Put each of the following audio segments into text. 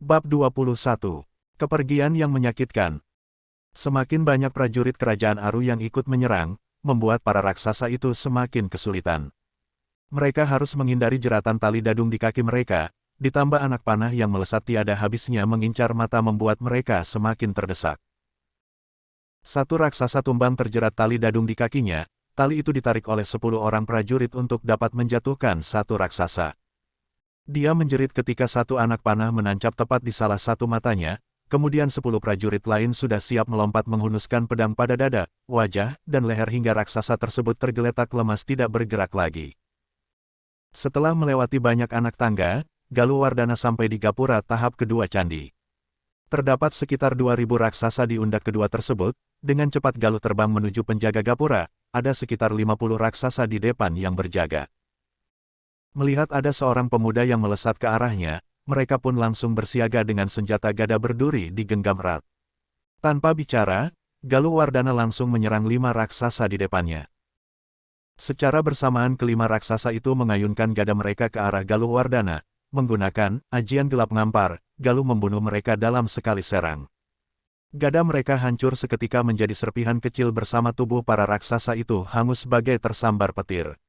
Bab 21. Kepergian yang menyakitkan. Semakin banyak prajurit kerajaan Aru yang ikut menyerang, membuat para raksasa itu semakin kesulitan. Mereka harus menghindari jeratan tali dadung di kaki mereka, ditambah anak panah yang melesat tiada habisnya mengincar mata membuat mereka semakin terdesak. Satu raksasa tumbang terjerat tali dadung di kakinya, tali itu ditarik oleh 10 orang prajurit untuk dapat menjatuhkan satu raksasa. Dia menjerit ketika satu anak panah menancap tepat di salah satu matanya, kemudian 10 prajurit lain sudah siap melompat menghunuskan pedang pada dada, wajah, dan leher hingga raksasa tersebut tergeletak lemas tidak bergerak lagi. Setelah melewati banyak anak tangga, Galuwardana sampai di gapura tahap kedua candi. Terdapat sekitar 2000 raksasa di undak kedua tersebut, dengan cepat Galuh terbang menuju penjaga gapura, ada sekitar 50 raksasa di depan yang berjaga. Melihat ada seorang pemuda yang melesat ke arahnya, mereka pun langsung bersiaga dengan senjata gada berduri digenggam erat. Tanpa bicara, Galuwardana langsung menyerang 5 raksasa di depannya. Secara bersamaan kelima raksasa itu mengayunkan gada mereka ke arah Galuwardana, menggunakan ajian gelap ngampar, Galuh membunuh mereka dalam sekali serang. Gada mereka hancur seketika menjadi serpihan kecil bersama tubuh para raksasa itu hangus bagai tersambar petir.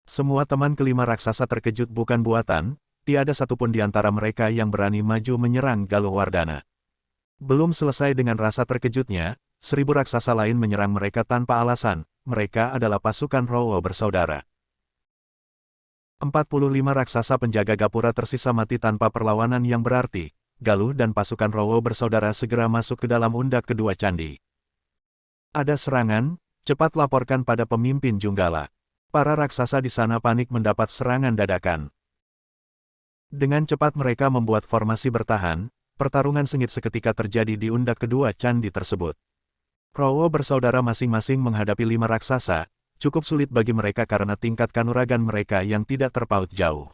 Semua teman kelima raksasa terkejut bukan buatan, tiada satupun di antara mereka yang berani maju menyerang Galuwardana. Belum selesai dengan rasa terkejutnya, 1000 raksasa lain menyerang mereka tanpa alasan, mereka adalah pasukan Rowo bersaudara. 45 raksasa penjaga gapura tersisa mati tanpa perlawanan yang berarti, Galuh dan pasukan Rowo bersaudara segera masuk ke dalam undak kedua candi. Ada serangan, cepat laporkan pada pemimpin Junggala. Para raksasa di sana panik mendapat serangan dadakan. Dengan cepat mereka membuat formasi bertahan, pertarungan sengit seketika terjadi di undak kedua candi tersebut. Rowo bersaudara masing-masing menghadapi 5 raksasa, cukup sulit bagi mereka karena tingkat kanuragan mereka yang tidak terpaut jauh.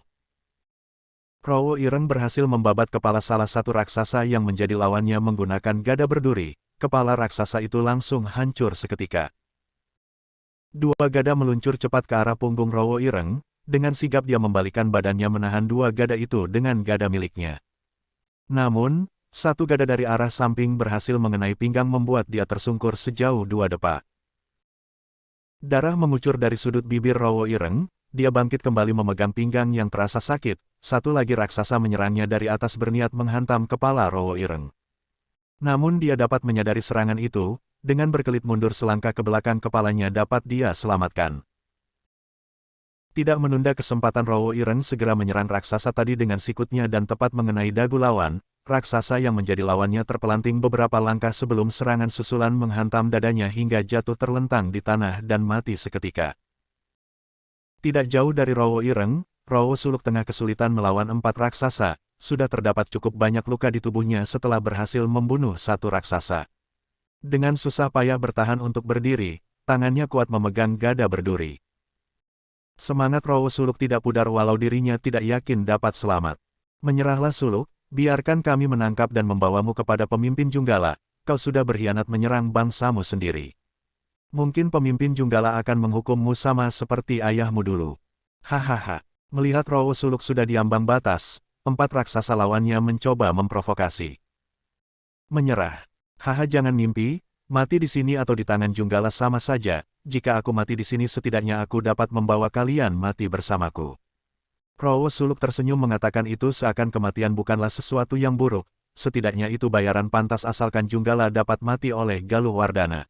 Rowo Ireng berhasil membabat kepala salah satu raksasa yang menjadi lawannya menggunakan gada berduri, kepala raksasa itu langsung hancur seketika. 2 gada meluncur cepat ke arah punggung Rowo Ireng, dengan sigap dia membalikan badannya menahan 2 gada itu dengan gada miliknya. Namun, 1 gada dari arah samping berhasil mengenai pinggang membuat dia tersungkur sejauh 2 depa. Darah mengucur dari sudut bibir Rowo Ireng, dia bangkit kembali memegang pinggang yang terasa sakit, satu lagi raksasa menyerangnya dari atas berniat menghantam kepala Rowo Ireng. Namun dia dapat menyadari serangan itu, dengan berkelit mundur selangkah ke belakang kepalanya dapat dia selamatkan. Tidak menunda kesempatan Rowo Ireng segera menyerang raksasa tadi dengan sikutnya dan tepat mengenai dagu lawan, raksasa yang menjadi lawannya terpelanting beberapa langkah sebelum serangan susulan menghantam dadanya hingga jatuh terlentang di tanah dan mati seketika. Tidak jauh dari Rowo Ireng, Rowo Suluk tengah kesulitan melawan 4 raksasa, sudah terdapat cukup banyak luka di tubuhnya setelah berhasil membunuh 1 raksasa. Dengan susah payah bertahan untuk berdiri, tangannya kuat memegang gada berduri. Semangat Rowo Suluk tidak pudar walau dirinya tidak yakin dapat selamat. Menyerahlah Suluk, biarkan kami menangkap dan membawamu kepada pemimpin Junggala, kau sudah berkhianat menyerang bangsamu sendiri. Mungkin pemimpin Junggala akan menghukummu sama seperti ayahmu dulu. Hahaha. Melihat Rowo Suluk sudah diambang batas, 4 raksasa lawannya mencoba memprovokasi. Menyerah. Haha, jangan mimpi, mati di sini atau di tangan Junggala sama saja, jika aku mati di sini setidaknya aku dapat membawa kalian mati bersamaku. Rowo Suluk tersenyum mengatakan itu seakan kematian bukanlah sesuatu yang buruk, setidaknya itu bayaran pantas asalkan Junggala dapat mati oleh Galuwardana.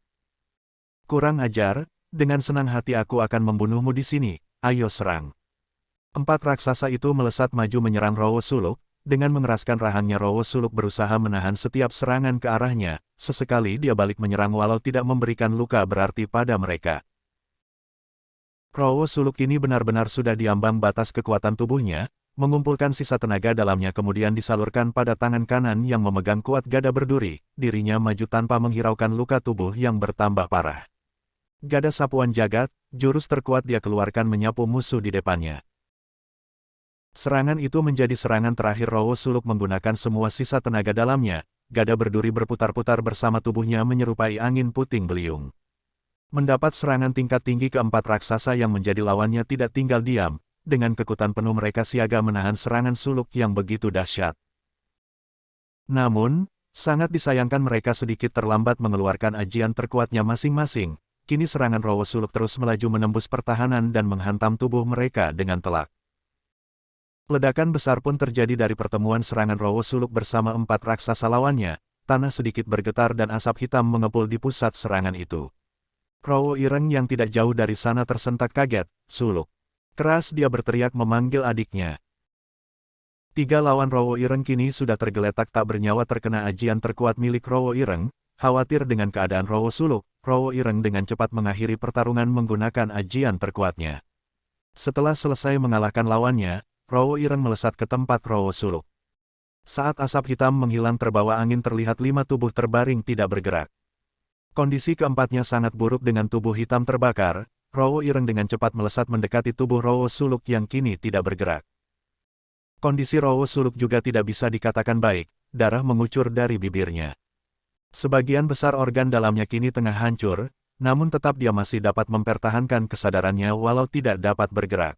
Kurang ajar, dengan senang hati aku akan membunuhmu di sini, ayo serang. 4 raksasa itu melesat maju menyerang Rowo Suluk. Dengan mengeraskan rahangnya Rowo Suluk berusaha menahan setiap serangan ke arahnya, sesekali dia balik menyerang walau tidak memberikan luka berarti pada mereka. Rowo Suluk ini benar-benar sudah diambang batas kekuatan tubuhnya, mengumpulkan sisa tenaga dalamnya kemudian disalurkan pada tangan kanan yang memegang kuat gada berduri, dirinya maju tanpa menghiraukan luka tubuh yang bertambah parah. Gada sapuan jagat, jurus terkuat dia keluarkan menyapu musuh di depannya. Serangan itu menjadi serangan terakhir Rowo Suluk menggunakan semua sisa tenaga dalamnya, gada berduri berputar-putar bersama tubuhnya menyerupai angin puting beliung. Mendapat serangan tingkat tinggi keempat raksasa yang menjadi lawannya tidak tinggal diam, dengan kekuatan penuh mereka siaga menahan serangan Suluk yang begitu dahsyat. Namun, sangat disayangkan mereka sedikit terlambat mengeluarkan ajian terkuatnya masing-masing. Kini serangan Rowo Suluk terus melaju menembus pertahanan dan menghantam tubuh mereka dengan telak. Ledakan besar pun terjadi dari pertemuan serangan Rowo Suluk bersama 4 raksasa lawannya. Tanah sedikit bergetar dan asap hitam mengepul di pusat serangan itu. Rowo Ireng yang tidak jauh dari sana tersentak kaget. Suluk. Keras dia berteriak memanggil adiknya. 3 lawan Rowo Ireng kini sudah tergeletak tak bernyawa terkena ajian terkuat milik Rowo Ireng. Khawatir dengan keadaan Rowo Suluk, Rowo Ireng dengan cepat mengakhiri pertarungan menggunakan ajian terkuatnya. Setelah selesai mengalahkan lawannya, Rowo Ireng melesat ke tempat Rowo Suluk. Saat asap hitam menghilang terbawa angin terlihat 5 tubuh terbaring tidak bergerak. Kondisi keempatnya sangat buruk dengan tubuh hitam terbakar. Rowo Ireng dengan cepat melesat mendekati tubuh Rowo Suluk yang kini tidak bergerak. Kondisi Rowo Suluk juga tidak bisa dikatakan baik, darah mengucur dari bibirnya. Sebagian besar organ dalamnya kini tengah hancur, namun tetap dia masih dapat mempertahankan kesadarannya walau tidak dapat bergerak.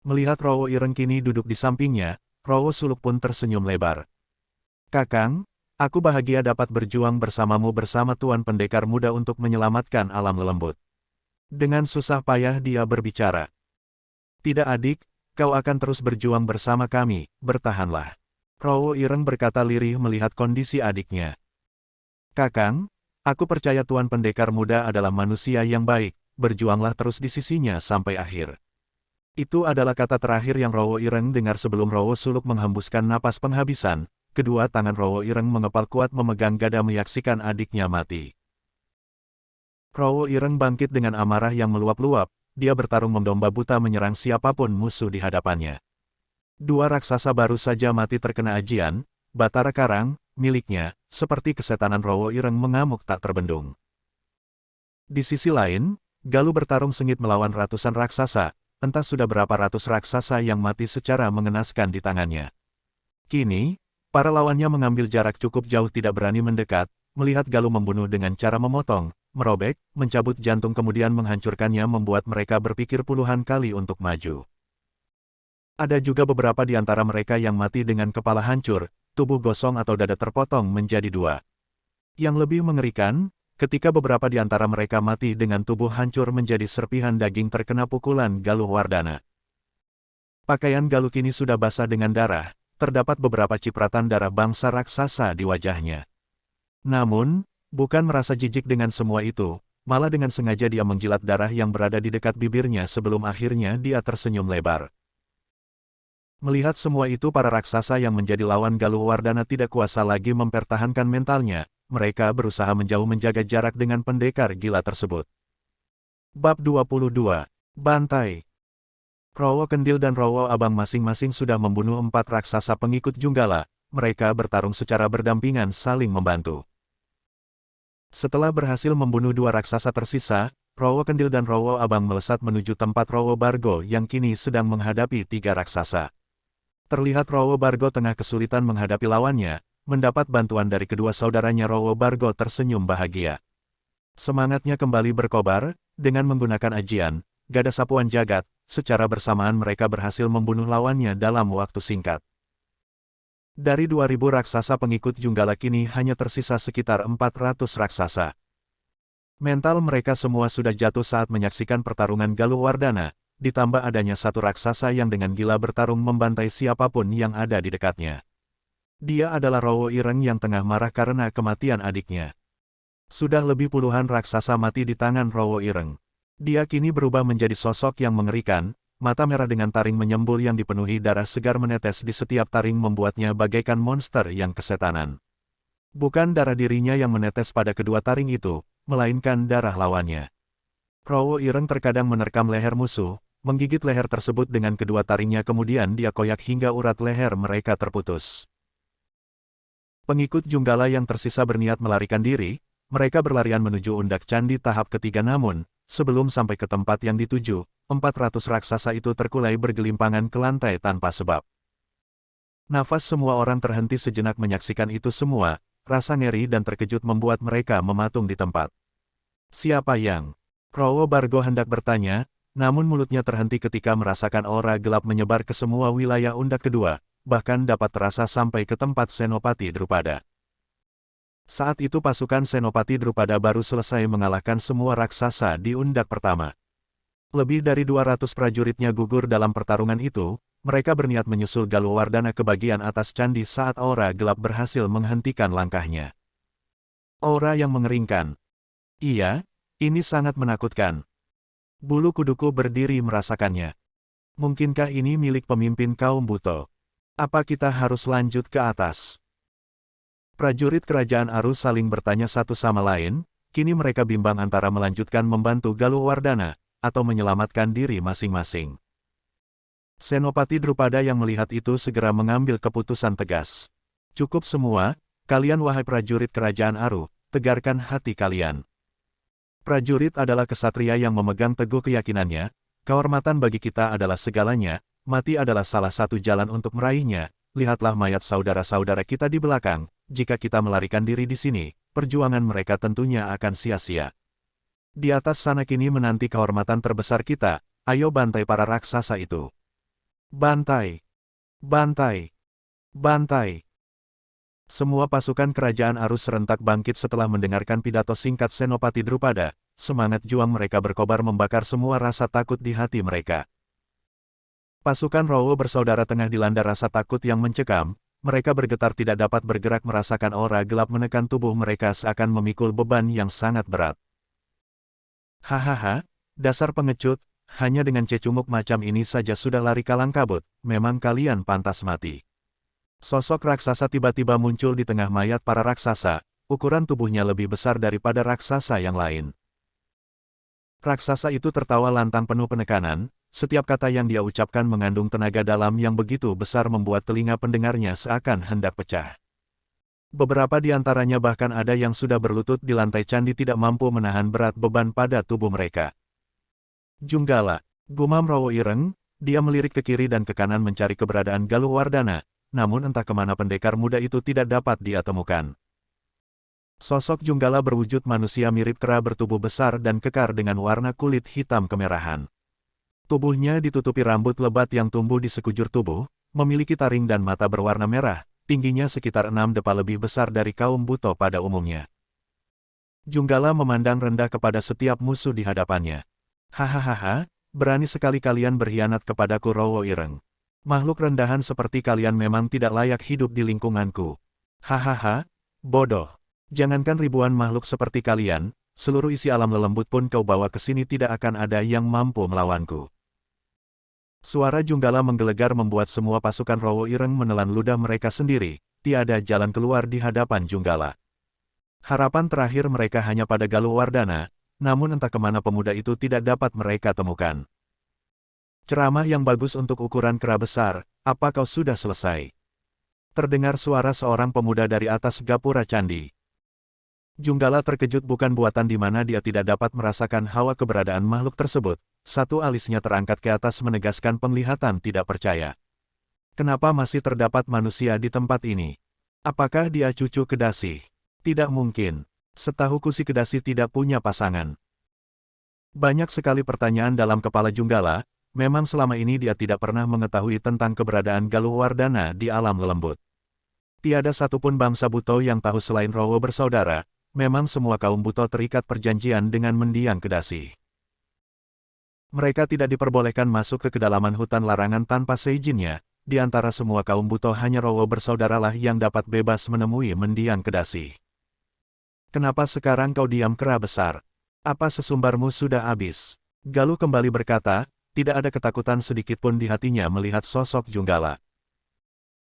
Melihat Rowo Ireng kini duduk di sampingnya, Rowo Suluk pun tersenyum lebar. "Kakang, aku bahagia dapat berjuang bersamamu bersama Tuan Pendekar Muda untuk menyelamatkan alam lembut." Dengan susah payah dia berbicara. "Tidak adik, kau akan terus berjuang bersama kami, bertahanlah." Rowo Ireng berkata lirih melihat kondisi adiknya. "Kakang, aku percaya Tuan Pendekar Muda adalah manusia yang baik, berjuanglah terus di sisinya sampai akhir." Itu adalah kata terakhir yang Rowo Ireng dengar sebelum Rowo Suluk menghembuskan napas penghabisan. Kedua tangan Rowo Ireng mengepal kuat memegang gada menyaksikan adiknya mati. Rowo Ireng bangkit dengan amarah yang meluap-luap, dia bertarung mendomba buta menyerang siapapun musuh di hadapannya. 2 raksasa baru saja mati terkena ajian, Batara Karang, miliknya, seperti kesetanan Rowo Ireng mengamuk tak terbendung. Di sisi lain, Galuh bertarung sengit melawan ratusan raksasa, entah sudah berapa ratus raksasa yang mati secara mengenaskan di tangannya. Kini, para lawannya mengambil jarak cukup jauh tidak berani mendekat, melihat Galuh membunuh dengan cara memotong, merobek, mencabut jantung kemudian menghancurkannya membuat mereka berpikir puluhan kali untuk maju. Ada juga beberapa di antara mereka yang mati dengan kepala hancur, tubuh gosong atau dada terpotong menjadi 2. Yang lebih mengerikan, ketika beberapa di antara mereka mati dengan tubuh hancur menjadi serpihan daging terkena pukulan Galuh Wardana. Pakaian Galuh kini sudah basah dengan darah, terdapat beberapa cipratan darah bangsa raksasa di wajahnya. Namun, bukan merasa jijik dengan semua itu, malah dengan sengaja dia menjilat darah yang berada di dekat bibirnya sebelum akhirnya dia tersenyum lebar. Melihat semua itu para raksasa yang menjadi lawan Galuh Wardana tidak kuasa lagi mempertahankan mentalnya, mereka berusaha menjauh menjaga jarak dengan pendekar gila tersebut. Bab 22. Bantai. Rowo Kendil dan Rowo Abang masing-masing sudah membunuh 4 raksasa pengikut Junggala, mereka bertarung secara berdampingan saling membantu. Setelah berhasil membunuh 2 raksasa tersisa, Rowo Kendil dan Rowo Abang melesat menuju tempat Rowo Bargo yang kini sedang menghadapi 3 raksasa. Terlihat Rowo Bargo tengah kesulitan menghadapi lawannya, mendapat bantuan dari kedua saudaranya Rowo Bargo tersenyum bahagia. Semangatnya kembali berkobar, dengan menggunakan ajian, Gada Sapuan Jagat, secara bersamaan mereka berhasil membunuh lawannya dalam waktu singkat. Dari 2000 raksasa pengikut Junggala kini hanya tersisa sekitar 400 raksasa. Mental mereka semua sudah jatuh saat menyaksikan pertarungan Galuh Wardana, ditambah adanya satu raksasa yang dengan gila bertarung membantai siapapun yang ada di dekatnya. Dia adalah Rowo Ireng yang tengah marah karena kematian adiknya. Sudah lebih puluhan raksasa mati di tangan Rowo Ireng. Dia kini berubah menjadi sosok yang mengerikan, mata merah dengan taring menyembul yang dipenuhi darah segar menetes di setiap taring membuatnya bagaikan monster yang kesetanan. Bukan darah dirinya yang menetes pada kedua taring itu, melainkan darah lawannya. Rowo Ireng terkadang menerkam leher musuh, menggigit leher tersebut dengan kedua taringnya kemudian dia koyak hingga urat leher mereka terputus. Pengikut Junggala yang tersisa berniat melarikan diri, mereka berlarian menuju undak candi tahap ketiga namun, sebelum sampai ke tempat yang dituju, 400 raksasa itu terkulai bergelimpangan ke lantai tanpa sebab. Nafas semua orang terhenti sejenak menyaksikan itu semua, rasa ngeri dan terkejut membuat mereka mematung di tempat. Siapa yang? Rowo Bargo hendak bertanya, namun mulutnya terhenti ketika merasakan aura gelap menyebar ke semua wilayah undak kedua. bahkan dapat terasa sampai ke tempat Senopati Drupada. Saat itu pasukan Senopati Drupada baru selesai mengalahkan semua raksasa di undak pertama. Lebih dari 200 prajuritnya gugur dalam pertarungan itu, mereka berniat menyusul Galuwardana ke bagian atas candi saat aura gelap berhasil menghentikan langkahnya. Aura yang mengeringkan. Iya, ini sangat menakutkan. Bulu kuduku berdiri merasakannya. Mungkinkah ini milik pemimpin kaum buto? Apa kita harus lanjut ke atas? Prajurit kerajaan Aru saling bertanya satu sama lain, kini mereka bimbang antara melanjutkan membantu Galuwardana, atau menyelamatkan diri masing-masing. Senopati Drupada yang melihat itu segera mengambil keputusan tegas. Cukup semua, kalian wahai prajurit kerajaan Aru, tegarkan hati kalian. Prajurit adalah kesatria yang memegang teguh keyakinannya, kehormatan bagi kita adalah segalanya, mati adalah salah satu jalan untuk meraihnya, lihatlah mayat saudara-saudara kita di belakang, jika kita melarikan diri di sini, perjuangan mereka tentunya akan sia-sia. Di atas sana kini menanti kehormatan terbesar kita, ayo bantai para raksasa itu. Bantai! Bantai! Bantai! Semua pasukan kerajaan Aru serentak bangkit setelah mendengarkan pidato singkat Senopati Drupada, semangat juang mereka berkobar membakar semua rasa takut di hati mereka. Pasukan Rowo bersaudara tengah dilanda rasa takut yang mencekam, mereka bergetar tidak dapat bergerak merasakan aura gelap menekan tubuh mereka seakan memikul beban yang sangat berat. Hahaha, dasar pengecut, hanya dengan cecunguk macam ini saja sudah lari kalang kabut, memang kalian pantas mati. Sosok raksasa tiba-tiba muncul di tengah mayat para raksasa, ukuran tubuhnya lebih besar daripada raksasa yang lain. Raksasa itu tertawa lantang penuh penekanan, setiap kata yang dia ucapkan mengandung tenaga dalam yang begitu besar membuat telinga pendengarnya seakan hendak pecah. Beberapa di antaranya bahkan ada yang sudah berlutut di lantai candi tidak mampu menahan berat beban pada tubuh mereka. Junggala, gumam Rowo Ireng, dia melirik ke kiri dan ke kanan mencari keberadaan Galuwardana, namun entah kemana pendekar muda itu tidak dapat dia temukan. Sosok Junggala berwujud manusia mirip kera bertubuh besar dan kekar dengan warna kulit hitam kemerahan. Tubuhnya ditutupi rambut lebat yang tumbuh di sekujur tubuh, memiliki taring dan mata berwarna merah. Tingginya sekitar 6 depa lebih besar dari kaum buto pada umumnya. Junggala memandang rendah kepada setiap musuh di hadapannya. Hahaha, berani sekali kalian berkhianat kepadaku Rowo Ireng. Makhluk rendahan seperti kalian memang tidak layak hidup di lingkunganku. Hahaha, bodoh. Jangankan ribuan makhluk seperti kalian, seluruh isi alam lelembut pun kau bawa ke sini tidak akan ada yang mampu melawanku. Suara Junggala menggelegar membuat semua pasukan Rowo Ireng menelan ludah mereka sendiri, tiada jalan keluar di hadapan Junggala. Harapan terakhir mereka hanya pada Galuwardana, namun entah kemana pemuda itu tidak dapat mereka temukan. Ceramah yang bagus untuk ukuran kera besar, apa kau sudah selesai? Terdengar suara seorang pemuda dari atas gapura candi. Junggala terkejut bukan buatan di mana dia tidak dapat merasakan hawa keberadaan makhluk tersebut. Satu alisnya terangkat ke atas menegaskan penglihatan tidak percaya. Kenapa masih terdapat manusia di tempat ini? Apakah dia cucu Kedasi? Tidak mungkin. Setahuku si Kedasi tidak punya pasangan. Banyak sekali pertanyaan dalam kepala Junggala, memang selama ini dia tidak pernah mengetahui tentang keberadaan Galuwardana di alam lelembut. Tiada satupun bangsa buto yang tahu selain Rowo bersaudara, memang semua kaum buto terikat perjanjian dengan mendiang Kedasi. Mereka tidak diperbolehkan masuk ke kedalaman hutan larangan tanpa seizinnya, di antara semua kaum buto hanya Rowo bersaudaralah yang dapat bebas menemui mendiang Kedasi. Kenapa sekarang kau diam kera besar? Apa sesumbarmu sudah habis? Galuh kembali berkata, tidak ada ketakutan sedikitpun di hatinya melihat sosok Junggala.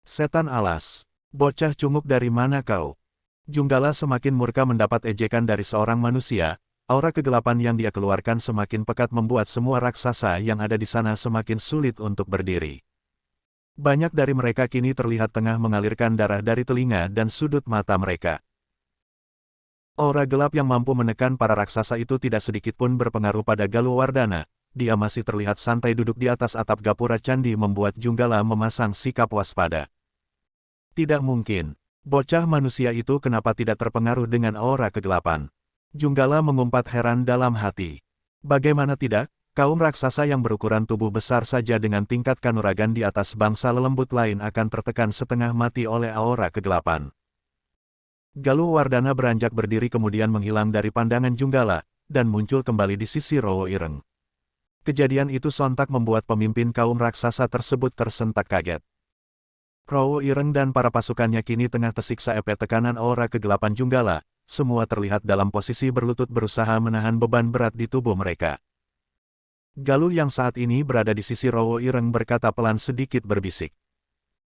Setan alas, bocah cunguk dari mana kau? Junggala semakin murka mendapat ejekan dari seorang manusia. Aura kegelapan yang dia keluarkan semakin pekat membuat semua raksasa yang ada di sana semakin sulit untuk berdiri. Banyak dari mereka kini terlihat tengah mengalirkan darah dari telinga dan sudut mata mereka. Aura gelap yang mampu menekan para raksasa itu tidak sedikit pun berpengaruh pada Galuwardana. Dia masih terlihat santai duduk di atas atap gapura candi membuat Junggala memasang sikap waspada. Tidak mungkin. Bocah manusia itu kenapa tidak terpengaruh dengan aura kegelapan? Junggala mengumpat heran dalam hati. Bagaimana tidak, Kaum raksasa yang berukuran tubuh besar saja dengan tingkat kanuragan di atas bangsa lelembut lain akan tertekan setengah mati oleh aura kegelapan. Galuh Wardana beranjak berdiri kemudian menghilang dari pandangan Junggala, dan muncul kembali di sisi Rowo Ireng. Kejadian itu sontak membuat pemimpin kaum raksasa tersebut tersentak kaget. Rowo Ireng dan para pasukannya kini tengah tersiksa efek tekanan aura kegelapan Junggala, semua terlihat dalam posisi berlutut berusaha menahan beban berat di tubuh mereka. Galuh yang saat ini berada di sisi Rowo Ireng berkata pelan sedikit berbisik.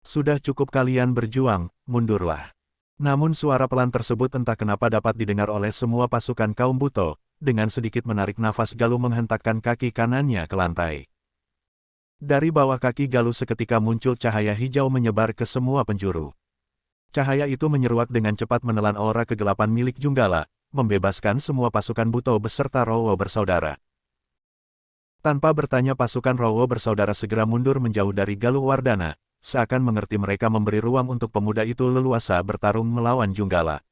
Sudah cukup kalian berjuang, mundurlah. Namun suara pelan tersebut entah kenapa dapat didengar oleh semua pasukan kaum buto, dengan sedikit menarik nafas Galuh menghentakkan kaki kanannya ke lantai. Dari bawah kaki Galuh seketika muncul cahaya hijau menyebar ke semua penjuru. Cahaya itu menyeruak dengan cepat menelan aura kegelapan milik Junggala, membebaskan semua pasukan buto beserta Rowo bersaudara. Tanpa bertanya pasukan Rowo bersaudara segera mundur menjauh dari Galuh Wardana, seakan mengerti mereka memberi ruang untuk pemuda itu leluasa bertarung melawan Junggala.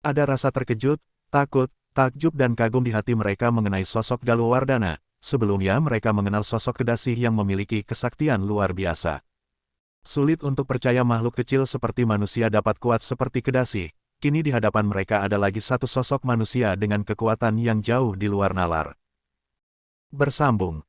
Ada rasa terkejut, takut, takjub dan kagum di hati mereka mengenai sosok Galuh Wardana. Sebelumnya mereka mengenal sosok Kedasih yang memiliki kesaktian luar biasa. Sulit untuk percaya makhluk kecil seperti manusia dapat kuat seperti Kedasih. Kini di hadapan mereka ada lagi satu sosok manusia dengan kekuatan yang jauh di luar nalar. Bersambung.